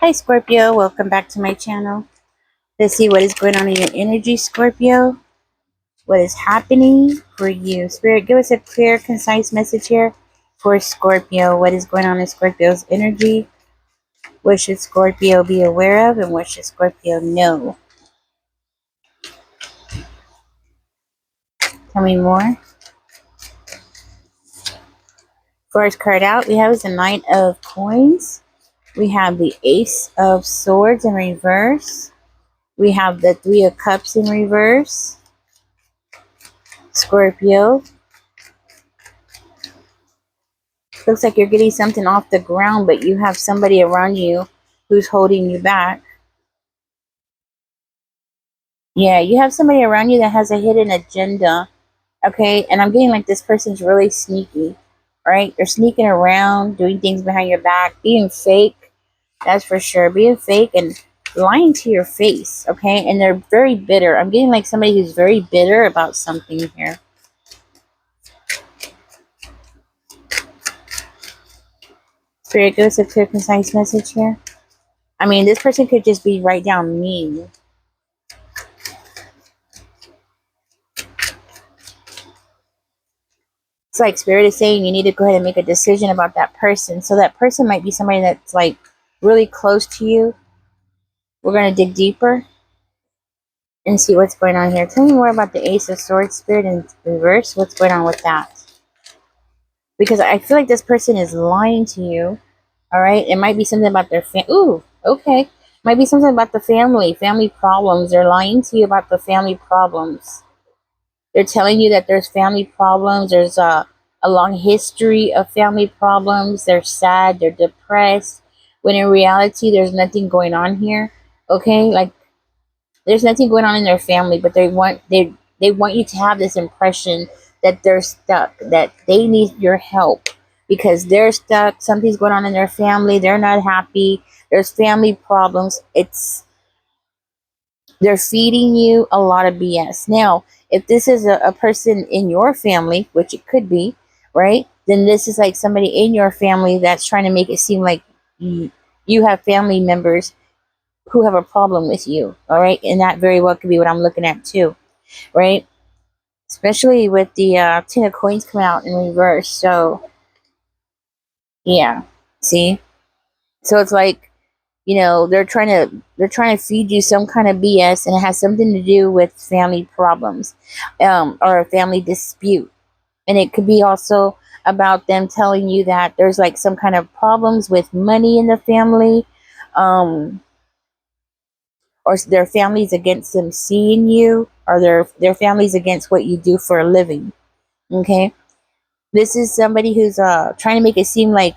Hi Scorpio, welcome back to my channel. Let's see what is going on in your energy, Scorpio. What is happening for you? Spirit, give us a clear, concise message here for Scorpio. What is going on in Scorpio's energy? What should Scorpio be aware of and what should Scorpio know? Tell me more. First card out, we have is the Knight of Coins. We have the Ace of Swords in reverse. We have the Three of Cups in reverse. Scorpio, looks like you're getting something off the ground, but you have somebody around you who's holding you back. Yeah, you have somebody around you that has a hidden agenda. Okay, and I'm getting like this person's really sneaky. Right? They're sneaking around, doing things behind your back, being fake. That's for sure. Being fake and lying to your face. Okay, and they're very bitter. I'm getting like somebody who's very bitter about something here. Spirit, give us a clear, concise message here. I mean, this person could just be right down mean. It's like Spirit is saying you need to go ahead and make a decision about that person. So that person might be somebody that's like really close to you. We're going to dig deeper and see what's going on here. Tell me more about the Ace of Swords, Spirit in reverse. What's going on with that? Because I feel like this person is lying to you. All right. It might be something about their family. Ooh, okay. Might be something about the family problems. They're lying to you about the family problems. They're telling you that there's family problems. There's a long history of family problems. They're sad. They're depressed. When in reality, there's nothing going on here. Okay, like there's nothing going on in their family, but they want you to have this impression that they're stuck, that they need your help because they're stuck. Something's going on in their family. They're not happy. There's family problems. They're feeding you a lot of BS. Now, if this is a person in your family, which it could be, right? Then this is like somebody in your family that's trying to make it seem like you have family members who have a problem with you, all right? And that very well could be what I'm looking at too, right? Especially with the Ten of Coins coming out in reverse. So, yeah, see? So it's like, they're trying to feed you some kind of BS, and it has something to do with family problems, or a family dispute, and it could be also about them telling you that there's like some kind of problems with money in the family, um, or their families against them seeing you, or their families against what you do for a living. Okay, this is somebody who's trying to make it seem like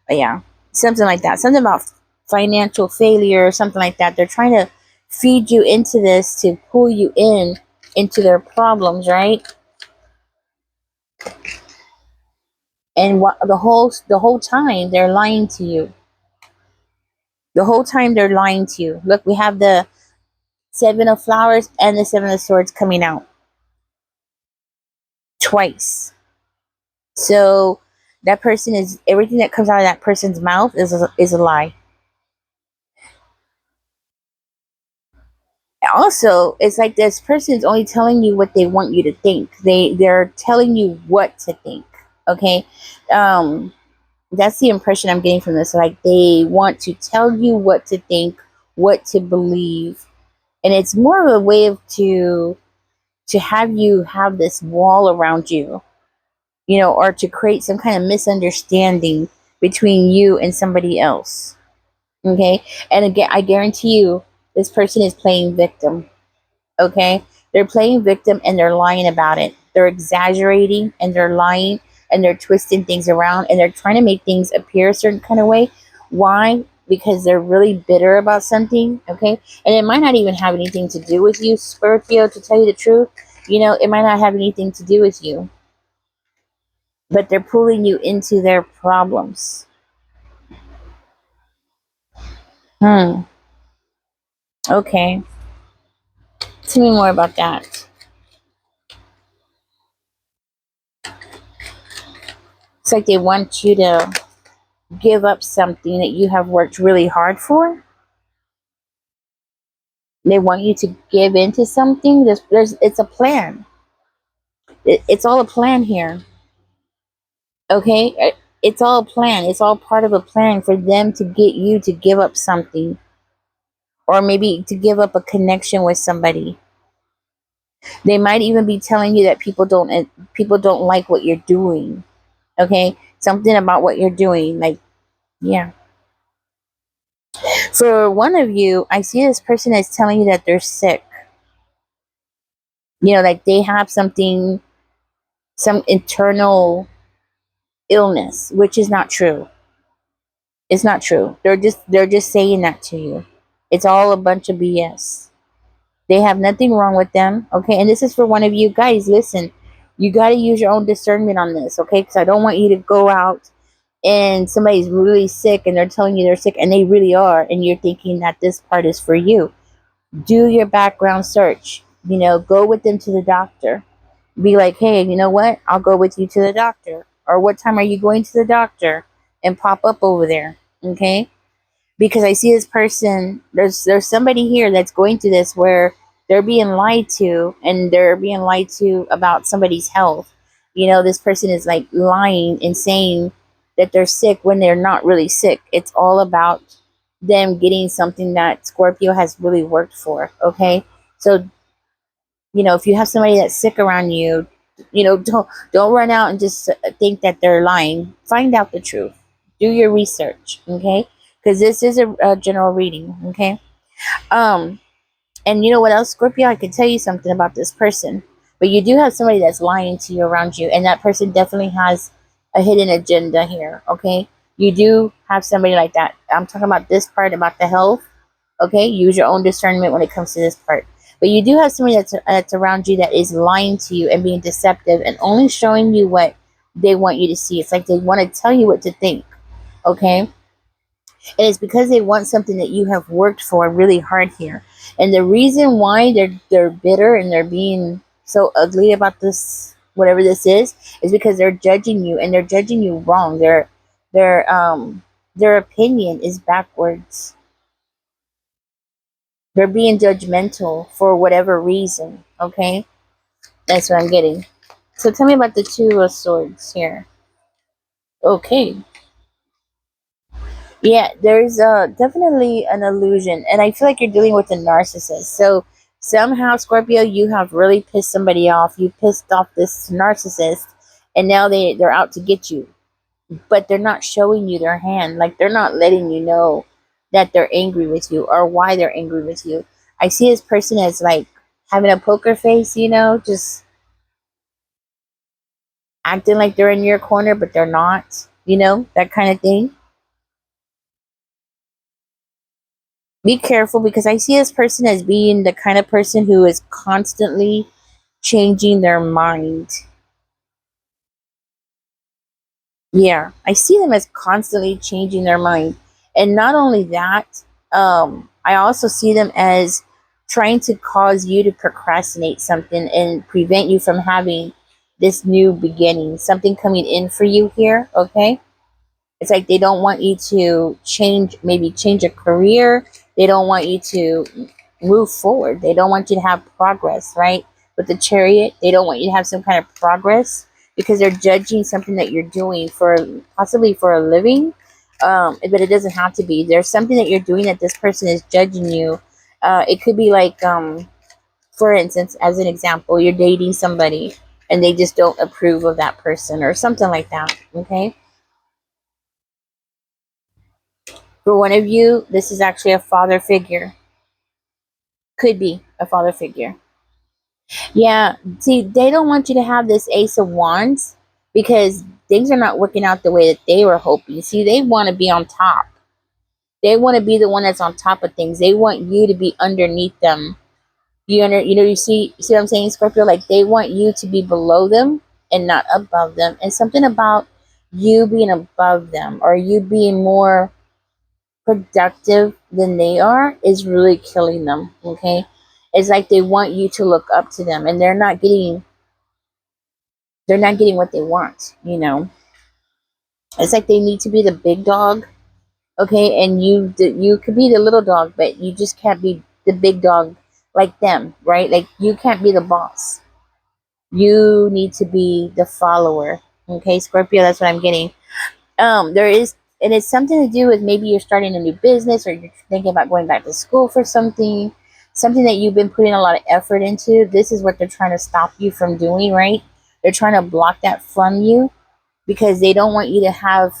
yeah, something like that. Something about financial failure or something like that. They're trying to feed you into this to pull you into their problems, right? And the whole time they're lying to you. The whole time they're lying to you. Look, we have the Seven of Flowers and the Seven of Swords coming out twice. So that person is everything that comes out of that person's mouth is a lie. Also, it's like this person's only telling you what they want you to think. They're telling you what to think. Okay, um, that's the impression I'm getting from this. Like they want to tell you what to think, what to believe, and it's more of a way of to have you have this wall around you, or to create some kind of misunderstanding between you and somebody else. Okay, and again, I guarantee you, this person is playing victim. Okay, they're playing victim and they're lying about it. They're exaggerating and they're lying and they're twisting things around and they're trying to make things appear a certain kind of way. Why? Because they're really bitter about something. Okay, and it might not even have anything to do with you, Scorpio, to tell you the truth. It might not have anything to do with you, but they're pulling you into their problems. Okay, tell me more about that. It's like they want you to give up something that you have worked really hard for. They want you to give into something. It's a plan. It's all a plan here. Okay, it's all a plan. It's all part of a plan for them to get you to give up something, or maybe to give up a connection with somebody. They might even be telling you that people don't like what you're doing. Okay, something about what you're doing, like, yeah. For one of you, I see this person as telling you that they're sick. Like they have something, some internal illness, which is not true. It's not true. They're just saying that to you. It's all a bunch of BS. They have nothing wrong with them. Okay, and this is for one of you guys. Listen, you got to use your own discernment on this. Okay, because I don't want you to go out and somebody's really sick and they're telling you they're sick and they really are, and you're thinking that this part is for you. Do your background search. Go with them to the doctor. Be like, hey, you know what? I'll go with you to the doctor. Or what time are you going to the doctor? And pop up over there. Okay? Because I see this person, there's somebody here that's going through this where they're being lied to, and they're being lied to about somebody's health. This person is like lying and saying that they're sick when they're not really sick. It's all about them getting something that Scorpio has really worked for. Okay? So if you have somebody that's sick around you, don't run out and just think that they're lying. Find out the truth. Do your research, okay? Because this is a general reading, okay? Um, and you know what else, Scorpio? I can tell you something about this person, but you do have somebody that's lying to you around you, and that person definitely has a hidden agenda here, okay? You do have somebody like that. I'm talking about this part about the health. Okay, use your own discernment when it comes to this part. But you do have somebody that's around you that is lying to you and being deceptive and only showing you what they want you to see. It's like they want to tell you what to think. Okay, and it's because they want something that you have worked for really hard here. And the reason why they're bitter and they're being so ugly about this, whatever this is because they're judging you, and they're judging you wrong. Their opinion is backwards. They're being judgmental for whatever reason. Okay, that's what I'm getting. So tell me about the Two of Swords here. Okay, yeah, there's definitely an illusion, and I feel like you're dealing with a narcissist. So somehow, Scorpio, you have really pissed somebody off. You pissed off this narcissist, and now they're out to get you. But they're not showing you their hand. Like they're not letting you know that they're angry with you or why they're angry with you. I see this person as like having a poker face, just acting like they're in your corner, but they're not, that kind of thing. Be careful because I see this person as being the kind of person who is constantly changing their mind. Yeah, I see them as constantly changing their mind. And not only that, I also see them as trying to cause you to procrastinate something and prevent you from having this new beginning, something coming in for you here, okay? It's like they don't want you to maybe change a career. They don't want you to move forward. They don't want you to have progress, right? With the Chariot, they don't want you to have some kind of progress because they're judging something that you're doing for possibly for a living. But it doesn't have to be. There's something that you're doing that this person is judging you. It could be like, for instance, as an example, you're dating somebody and they just don't approve of that person or something like that. Okay. For one of you, this is actually a father figure. Could be a father figure. Yeah, see, they don't want you to have this Ace of Wands because things are not working out the way that they were hoping. See, they want to be on top. They want to be the one that's on top of things. They want you to be underneath them. You see what I'm saying, Scorpio? Like they want you to be below them and not above them. And something about you being above them or you being more productive than they are is really killing them. Okay, it's like they want you to look up to them, and they're not getting what they want. It's like they need to be the big dog, okay, and you could be the little dog, but you just can't be the big dog like them, right? Like you can't be the boss. You need to be the follower. Okay, Scorpio, that's what I'm getting. There is, and it's something to do with maybe you're starting a new business or you're thinking about going back to school for something that you've been putting a lot of effort into. This is what they're trying to stop you from doing, right? They're trying to block that from you because they don't want you to have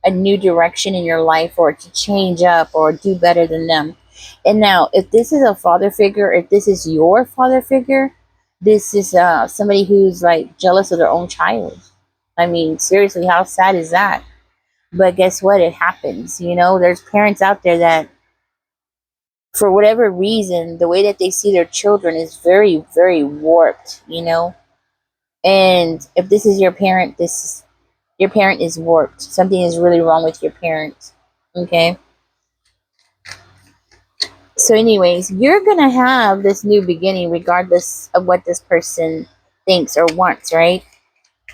a new direction in your life or to change up or do better than them. And now, if this is a father figure, if this is your father figure, this is somebody who's like jealous of their own child. I mean, seriously, how sad is that? But guess what? It happens. You know, there's parents out there that, for whatever reason, the way that they see their children is very, very warped, you know? And if this is your parent, your parent is warped. Something is really wrong with your parent. Okay. So, anyways, you're gonna have this new beginning regardless of what this person thinks or wants, right?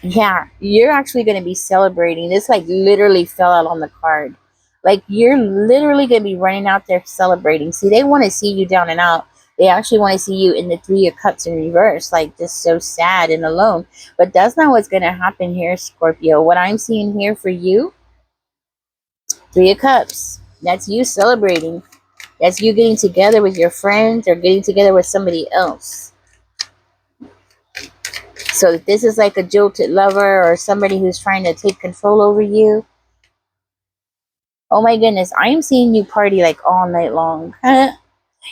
Yeah, you're actually gonna be celebrating. This like literally fell out on the card. Like you're literally gonna be running out there celebrating. See, they want to see you down and out. They actually want to see you in the Three of Cups in reverse, like just so sad and alone. But that's not what's gonna happen here, Scorpio. What I'm seeing here for you, Three of Cups. That's you celebrating. That's you getting together with your friends or getting together with somebody else. So if this is like a jilted lover or somebody who's trying to take control over you, oh my goodness, I am seeing you party like all night long.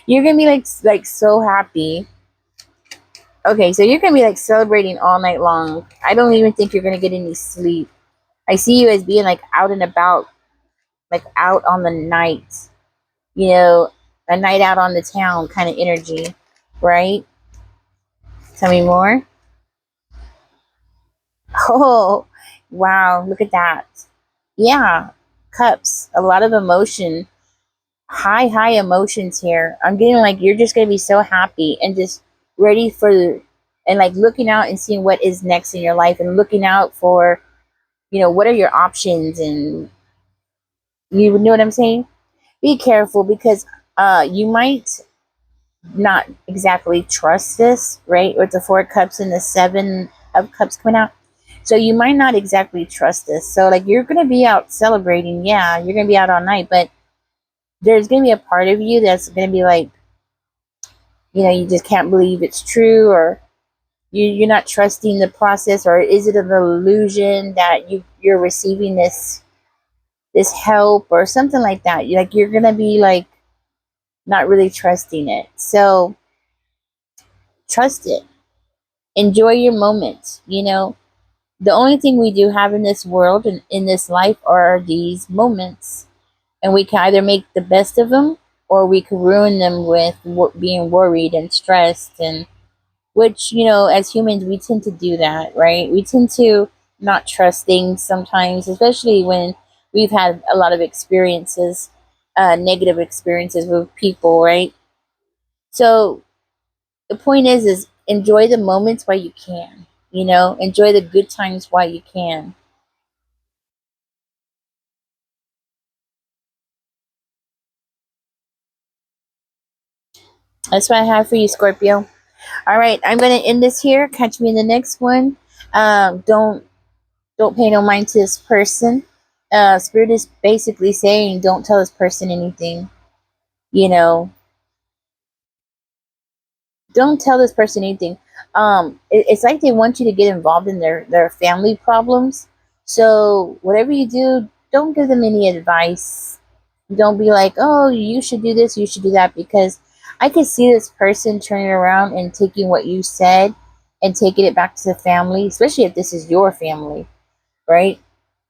You're gonna be like so happy. Okay, so you're gonna be like celebrating all night long. I don't even think you're gonna get any sleep. I see you as being like out and about, like out on the night, you know, a night out on the town kind of energy, right? Tell me more. Oh, wow, look at that. Yeah, cups, a lot of emotion, high emotions here. I'm getting like you're just gonna be so happy and just ready for and like looking out and seeing what is next in your life and looking out for, what are your options, and you know what I'm saying? Be careful because you might not exactly trust this, right? With the Four of Cups and the Seven of Cups coming out. So you might not exactly trust this. So like you're gonna be out celebrating, yeah, you're gonna be out all night, but there's gonna be a part of you that's gonna be like, you just can't believe it's true, or you're not trusting the process, or is it an illusion that you're receiving this help or something like that. You're gonna be like not really trusting it. So trust it. Enjoy your moments. The only thing we do have in this world and in this life are these moments, and we can either make the best of them or we can ruin them with being worried and stressed, and which, as humans, we tend to do that, right? We tend to not trust things sometimes, especially when we've had a lot of experiences, negative experiences with people, right? So the point is enjoy the moments while you can, enjoy the good times while you can. That's what I have for you, Scorpio. All right, I'm gonna end this here. Catch me in the next one. Don't pay no mind to this person. Spirit is basically saying don't tell this person anything. You know, don't tell this person anything. It's like they want you to get involved in their family problems. So whatever you do, don't give them any advice. Don't be like, oh, you should do this, you should do that, because I could see this person turning around and taking what you said and taking it back to the family, especially if this is your family, right?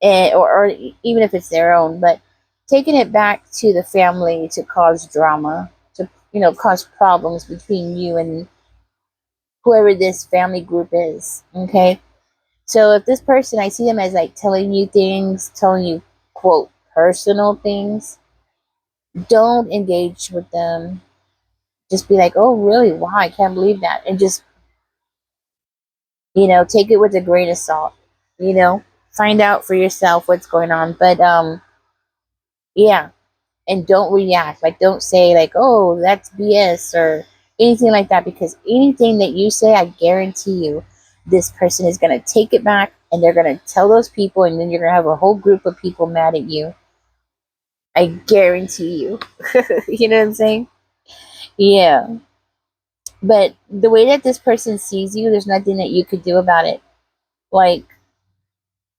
Or even if it's their own, but taking it back to the family to cause drama, to cause problems between you and whoever this family group is. Okay, so if this person, I see them as like telling you things, telling you quote personal things, don't engage with them. Just be like, oh really? Wow, I can't believe that, and just take it with a grain of salt. You know Find out for yourself what's going on. But yeah, and don't react. Like, don't say like, "Oh, that's BS" or anything like that, because anything that you say, I guarantee you, this person is gonna take it back and they're gonna tell those people, and then you're gonna have a whole group of people mad at you. I guarantee you. You know what I'm saying? Yeah. But the way that this person sees you, there's nothing that you could do about it. Like,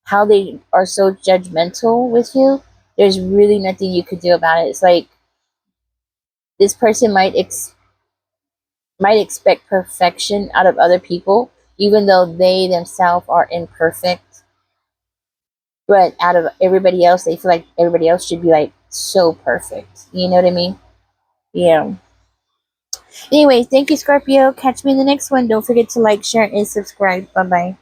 how they are so judgmental with you, there's really nothing you could do about it. It's like this person might expect perfection out of other people, even though they themselves are imperfect. But out of everybody else, they feel like everybody else should be like so perfect. You know what I mean? Yeah. Anyway, thank you, Scorpio. Catch me in the next one. Don't forget to like, share, and subscribe. Bye bye.